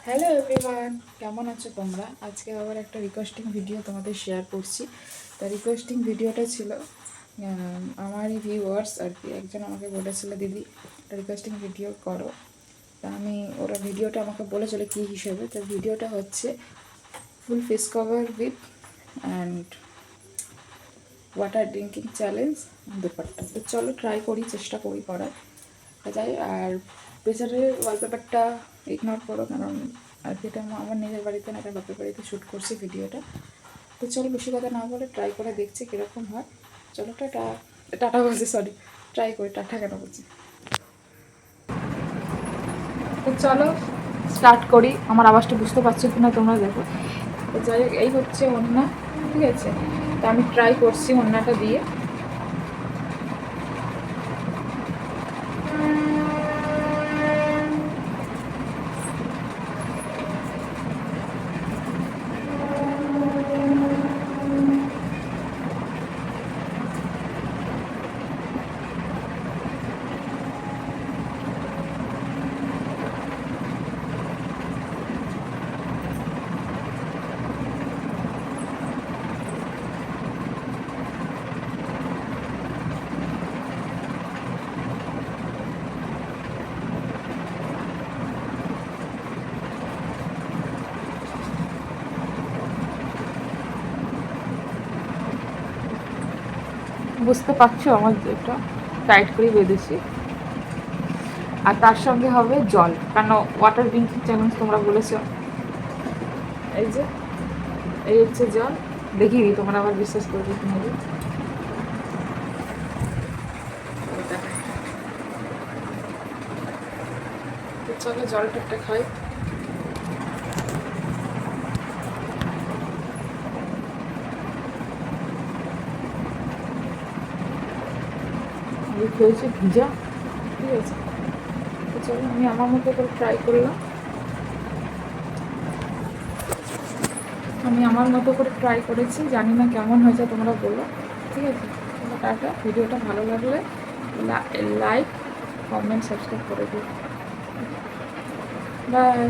Hello everyone, কেমন আছো তোমরা? আজকে আবার একটা রিকোয়েস্টিং ভিডিও তোমাদের শেয়ার করছি। তা রিকোয়েস্টিং ভিডিওটা ছিল আমারই ভিউয়ার্স আর কি, একজন আমাকে বলেছিল দিদি একটা রিকোয়েস্টিং ভিডিও করো। তা আমি ওরা ভিডিওটা আমাকে বলেছিল কী হিসেবে। তো ভিডিওটা হচ্ছে full face cover with and water drinking challenge dupatta. তো চলো ট্রাই করি, চেষ্টা করি করার। যাই, আর পেছনের ওয়ালপেপারটা ইগনোর করো, কারণ আর কি এটা আমার নিজের বাড়িতে না, এটা বাপের বাড়িতে শ্যুট করছি ভিডিওটা। তো চলো বেশি কথা না বলে ট্রাই করে দেখছি কীরকম হয়। চলো টাটা। টাটা বলছি, সরি, ট্রাই করি, টাটা কেন বলছি। তো চলো স্টার্ট করি। আমার আওয়াজটা বুঝতে পারছো কি না তোমরা দেখো। তো যাই হোক, এই হচ্ছে ওড়না, ঠিক আছে? তো আমি ট্রাই করছি ওড়নাটা দিয়ে। বুঝতে পারছো আমার যেটা টাইট করে বেঁধেছি। আর তার সঙ্গে হবে জল, কারণ ওয়াটার ড্রিঙ্কিং চ্যালেঞ্জ তোমরা বলেছো। এই যে এই হচ্ছে জল, দেখিয়ে দিই, তোমরা আবার বিশ্বাস করবে কি নেবে। তো চলো জলটা একটা খাই। আমি খেয়েছি ভিজা, ঠিক আছে? তো চলো আমি আমার মতো করে ট্রাই করলাম। আমি আমার মতো করে ট্রাই করেছি, জানি না কেমন হয়েছে, তোমরা বলো, ঠিক আছে? তোমরা টাটা। ভিডিওটা ভালো লাগলে লাইক, কমেন্ট, সাবস্ক্রাইব করে দিও। বাই।